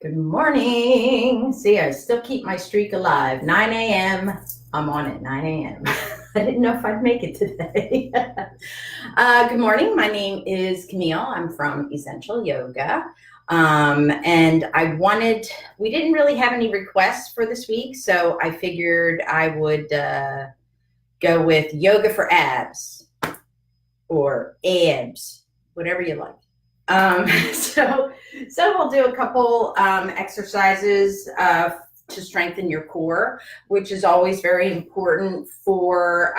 Good morning. See, I still keep my streak alive. 9 a.m. I'm on at 9 a.m. I didn't know if I'd make it today. Good morning. My name is Camille. I'm from Ezential Yoga. And we didn't really have any requests for this week, so I figured I would go with yoga for abs or abs, whatever you like. So we'll do a couple exercises to strengthen your core, which is always very important for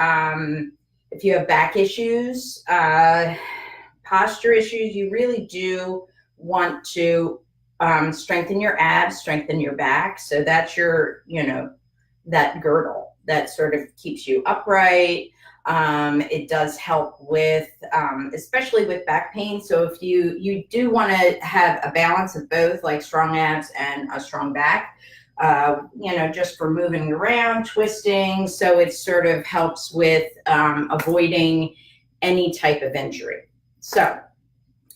if you have back issues, posture issues. You really do want to strengthen your abs, strengthen your back. So that's your, that girdle that sort of keeps you upright. It does help with, especially with back pain. So if you do want to have a balance of both, like strong abs and a strong back, just for moving around, twisting. So it sort of helps with avoiding any type of injury. So,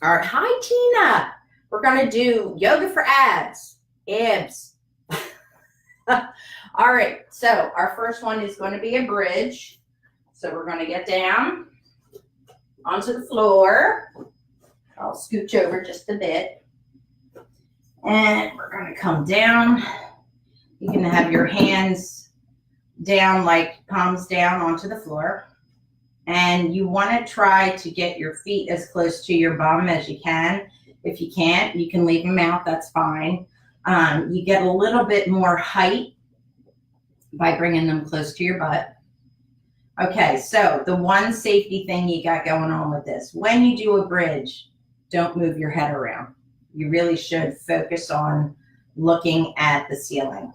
all right, hi Tina. We're going to do yoga for abs. All right, so our first one is going to be a bridge. So we're going to get down onto the floor. I'll scooch over just a bit. And we're going to come down. You can have your hands down, like palms down onto the floor. And you want to try to get your feet as close to your bum as you can. If you can't, you can leave them out. That's fine. You get a little bit more height by bringing them close to your butt. Okay, so the one safety thing you got going on with this, when you do a bridge, don't move your head around. You really should focus on looking at the ceiling,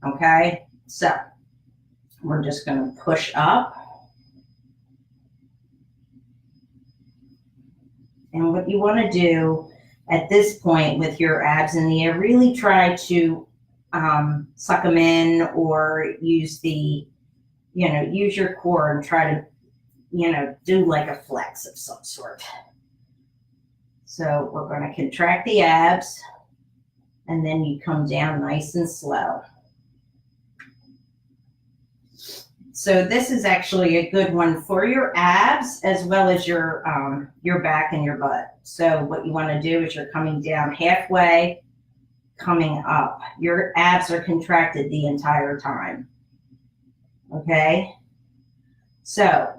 okay? So we're just going to push up. And what you want to do at this point with your abs in the air, really try to suck them in or use use your core and try to, do like a flex of some sort. So we're going to contract the abs and then you come down nice and slow. So this is actually a good one for your abs as well as your back and your butt. So what you want to do is you're coming down halfway, coming up. Your abs are contracted the entire time. Okay, so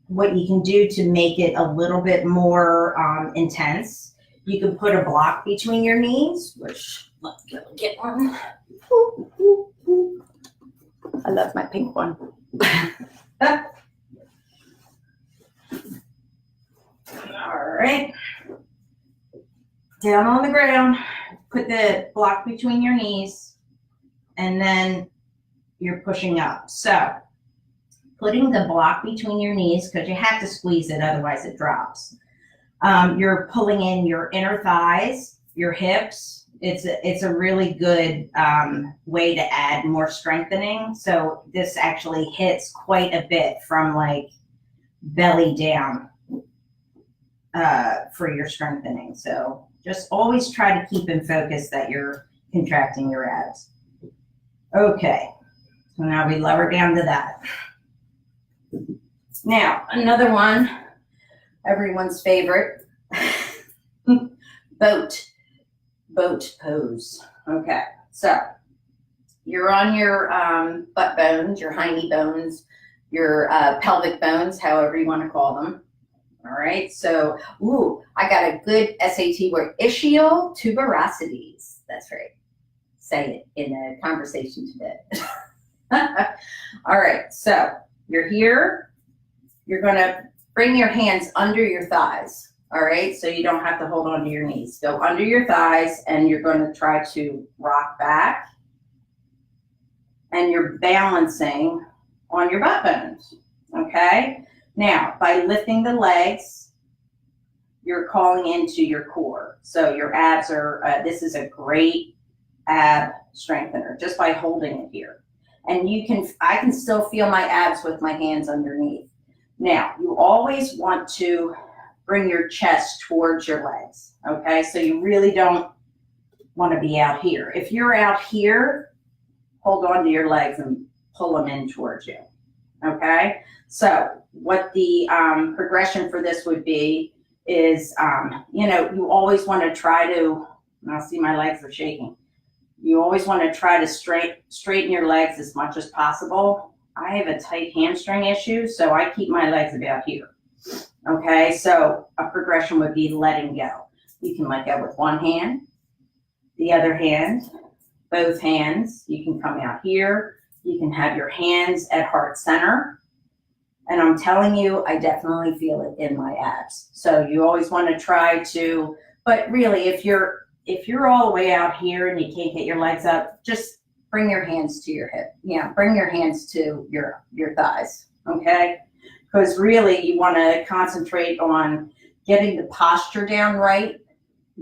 what you can do to make it a little bit more intense, you can put a block between your knees, which let's go get one. Ooh, ooh, ooh. I love my pink one. All right, down on the ground, put the block between your knees, and then you're pushing up. So putting the block between your knees, because you have to squeeze it, otherwise it drops. You're pulling in your inner thighs, your hips. It's a really good way to add more strengthening. So this actually hits quite a bit from like belly down for your strengthening. So just always try to keep in focus that you're contracting your abs. Okay. So now we lower down to that. Now, another one, everyone's favorite, boat pose. Okay, so you're on your butt bones, your hiney bones, your pelvic bones, however you want to call them. All right, so, I got a good SAT word, ischial tuberosities. That's right. Say it in a conversation today. All right, so you're here. You're going to bring your hands under your thighs. All right, so you don't have to hold on to your knees. Go under your thighs, and you're going to try to rock back. And you're balancing on your butt bones. Okay, now by lifting the legs, you're calling into your core. So your abs are, this is a great ab strengthener just by holding it here. And I can still feel my abs with my hands underneath. Now, you always want to bring your chest towards your legs, okay? So you really don't want to be out here. If you're out here, hold on to your legs and pull them in towards you. Okay? So what the progression for this would be is, you always want to try to, I'll see my legs are shaking. You always want to try to straighten your legs as much as possible. I have a tight hamstring issue, so I keep my legs about here. Okay, so a progression would be letting go. You can let go with one hand, the other hand, both hands. You can come out here. You can have your hands at heart center. And I'm telling you, I definitely feel it in my abs. So you always want to try to, but really if you're all the way out here and you can't get your legs up, just bring your hands to your hip. Yeah, bring your hands to your thighs, okay? Because really you want to concentrate on getting the posture down right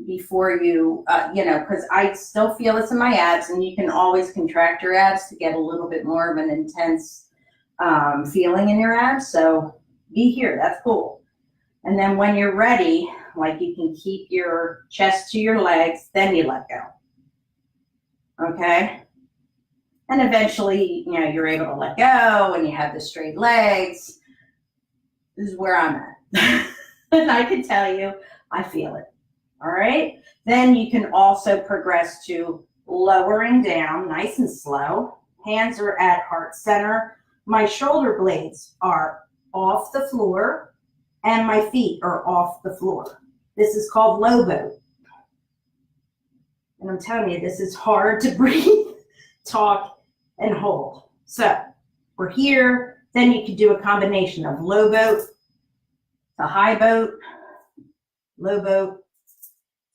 before you, because I still feel this in my abs, and you can always contract your abs to get a little bit more of an intense feeling in your abs. So be here, that's cool. And then when you're ready, like you can keep your chest to your legs, then you let go. Okay? And eventually, you're able to let go and you have the straight legs. This is where I'm at. And I can tell you, I feel it. All right? Then you can also progress to lowering down, nice and slow. Hands are at heart center. My shoulder blades are off the floor and my feet are off the floor. This is called low boat. And I'm telling you, this is hard to breathe, talk, and hold. So we're here. Then you could do a combination of low boat to high boat, low boat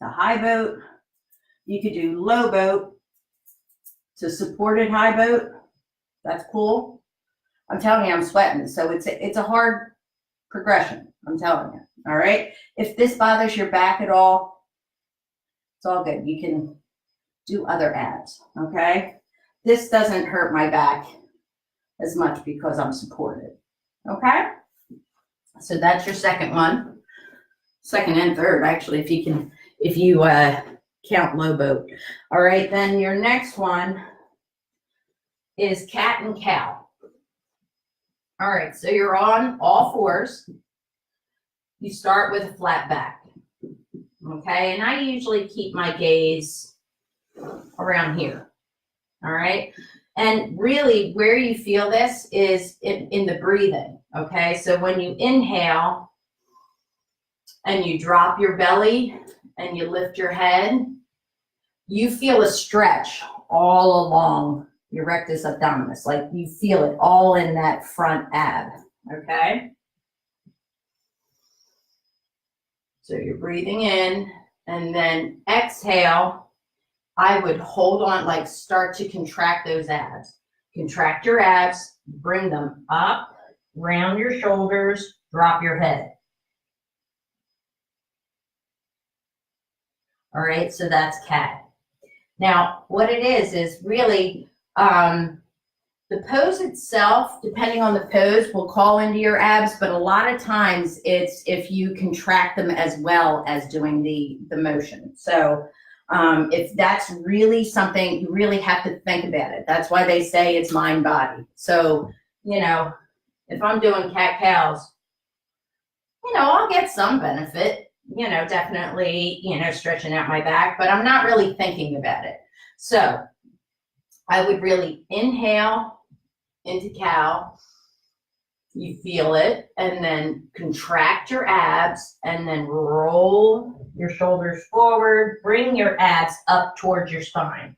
to high boat. You could do low boat to supported high boat. That's cool. I'm telling you, I'm sweating. So it's a hard progression. I'm telling you. All right. If this bothers your back at all, it's all good. You can do other abs. Okay. This doesn't hurt my back as much because I'm supported. Okay. So that's your second one. Second and third, actually, if you count low boat. All right. Then your next one is cat and cow. All right. So you're on all fours. You start with a flat back, okay? And I usually keep my gaze around here, all right? And really where you feel this is in the breathing, okay? So when you inhale and you drop your belly and you lift your head, you feel a stretch all along your rectus abdominis, like you feel it all in that front ab, okay? So you're breathing in, and then exhale. I would hold on, like start to contract those abs. Contract your abs, bring them up, round your shoulders, drop your head. All right, so that's cat. Now, what it is really the pose itself, depending on the pose, will call into your abs, but a lot of times it's if you contract them as well as doing the motion. So if that's really something, you really have to think about it. That's why they say it's mind body. So, if I'm doing cat cows, I'll get some benefit, definitely, stretching out my back, but I'm not really thinking about it. So I would really inhale into cow, you feel it, and then contract your abs, and then roll your shoulders forward, bring your abs up towards your spine.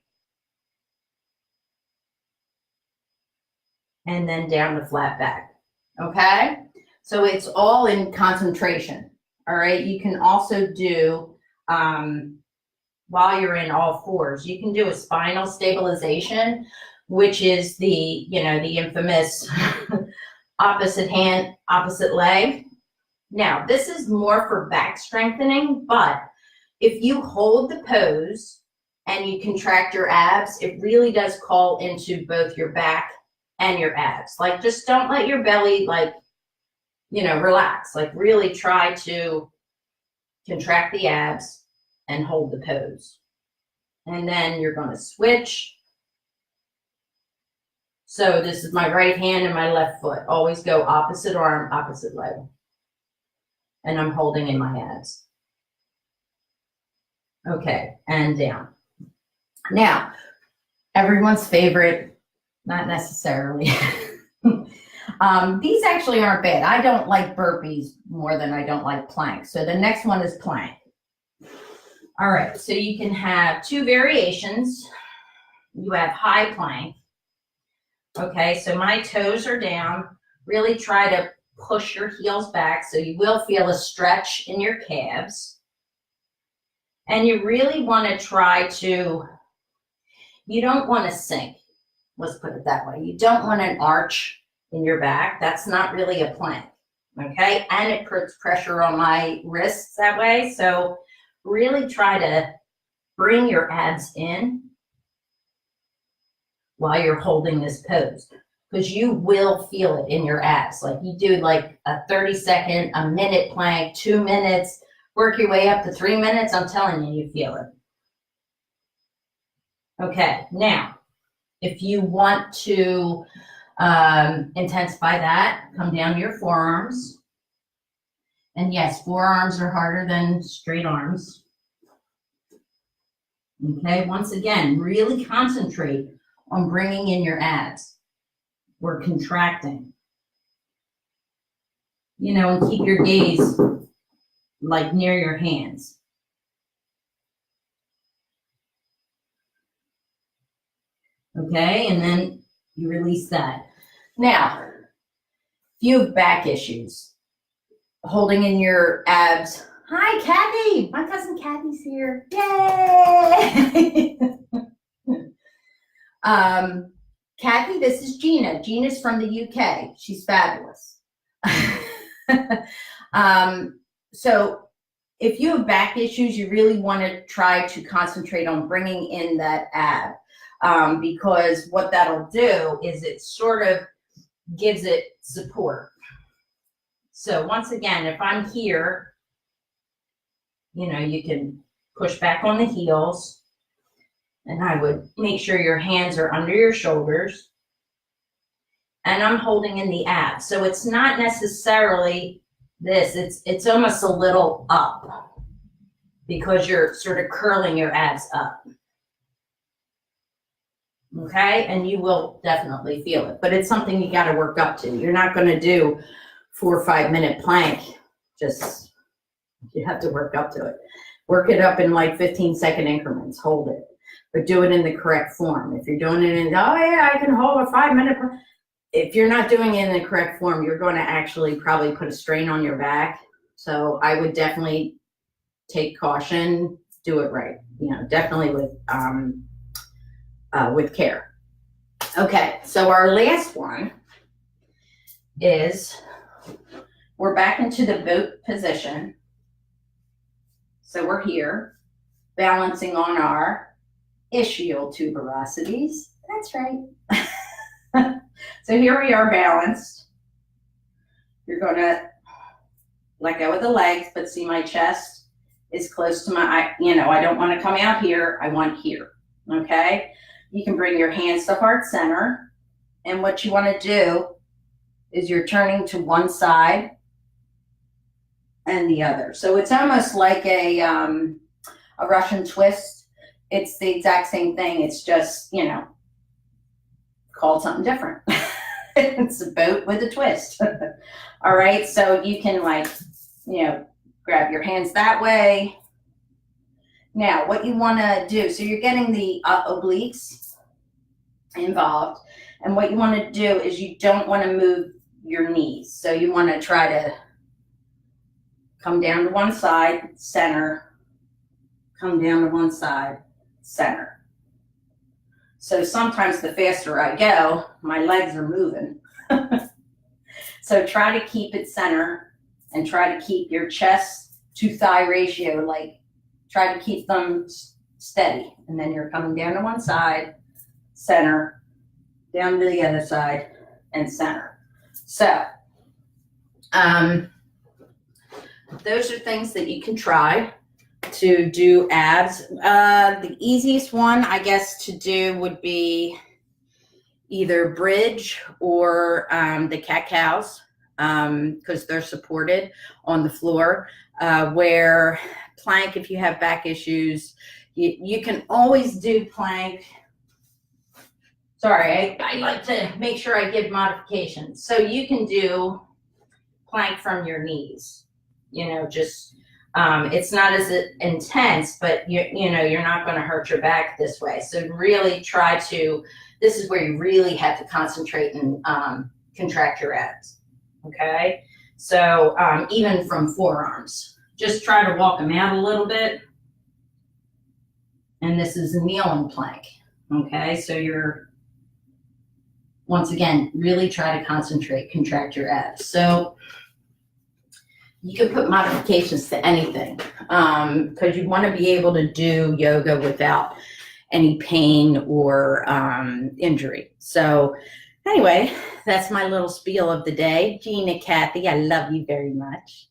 And then down to flat back, okay? So it's all in concentration, all right? You can also do, while you're in all fours, you can do a spinal stabilization, which is the, the infamous opposite hand, opposite leg. Now, this is more for back strengthening, but if you hold the pose and you contract your abs, it really does call into both your back and your abs. Like, just don't let your belly, relax. Like, really try to contract the abs and hold the pose. And then you're going to switch. So this is my right hand and my left foot. Always go opposite arm, opposite leg. And I'm holding in my abs. Okay, and down. Now, everyone's favorite, not necessarily. These actually aren't bad. I don't like burpees more than I don't like plank. So the next one is plank. All right, so you can have two variations. You have high plank. Okay, so my toes are down. Really try to push your heels back so you will feel a stretch in your calves. And you really want to try to, you don't want to sink. Let's put it that way. You don't want an arch in your back. That's not really a plank. Okay, and it puts pressure on my wrists that way. So really try to bring your abs in while you're holding this pose, because you will feel it in your abs. Like you do like a 30-second, a minute plank, 2 minutes, work your way up to 3 minutes. I'm telling you, you feel it. Okay, now, if you want to intensify that, come down to your forearms. And yes, forearms are harder than straight arms. Okay, once again, really concentrate on bringing in your abs. We're contracting. You know, and keep your gaze like near your hands. Okay, and then you release that. Now, if you have back issues, holding in your abs. Hi, Kathy. My cousin Kathy's here. Yay! Kathy, this is Gina. Gina's from the UK. She's fabulous. So if you have back issues, you really want to try to concentrate on bringing in that ab, because what that'll do is it sort of gives it support. So once again, if I'm here, you know, you can push back on the heels, and I would make sure your hands are under your shoulders, and I'm holding in the abs. So it's not necessarily this, it's almost a little up because you're sort of curling your abs up. Okay, and you will definitely feel it, but it's something you got to work up to. You're not going to do 4 or 5 minute plank. Just, you have to work up to it. Work it up in like 15-second increments. Hold it, but do it in the correct form. If you're doing it in, oh yeah, I can hold a 5 minute. If you're not doing it in the correct form, you're going to actually probably put a strain on your back. So I would definitely take caution, do it right. You know, definitely with care. Okay, so our last one is, we're back into the boat position. So we're here, balancing on our ischial tuberosities. That's right. So here we are balanced. You're going to let go of the legs, but see my chest is close to my, you know, I don't want to come out here. I want here. Okay. You can bring your hands to heart center. And what you want to do is you're turning to one side and the other. So it's almost like a Russian twist. It's the exact same thing. It's just, you know, called something different. It's a boat with a twist. All right. So you can, like, you know, grab your hands that way. Now, what you want to do, so you're getting the obliques involved. And what you want to do is you don't want to move your knees. So you want to try to come down to one side, center, come down to one side, center. So sometimes the faster I go, my legs are moving. So try to keep it center and try to keep your chest to thigh ratio, like try to keep them steady. And then you're coming down to one side, center, down to the other side, and center. So those are things that you can try. to do abs. The easiest one, I guess, to do would be either bridge or the cat-cows, because they're supported on the floor, where plank, if you have back issues, you can always do plank. Sorry, I like to make sure I give modifications. So you can do plank from your knees, just it's not as intense, but you're not going to hurt your back this way. So really try to, this is where you really have to concentrate and contract your abs. Okay. So even from forearms, just try to walk them out a little bit. And this is a kneeling plank. Okay. So you're, once again, really try to concentrate, contract your abs. So you can put modifications to anything, because you want to be able to do yoga without any pain or injury. So anyway, that's my little spiel of the day. Gina, Kathy, I love you very much.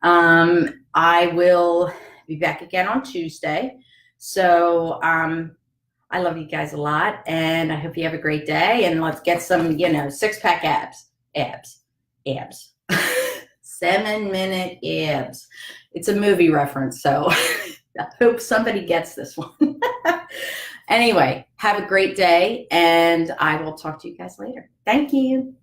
I will be back again on Tuesday. So I love you guys a lot, and I hope you have a great day, and let's get some, six-pack abs. 7-minute abs. It's a movie reference, so I hope somebody gets this one. Anyway, have a great day, and I will talk to you guys later. Thank you.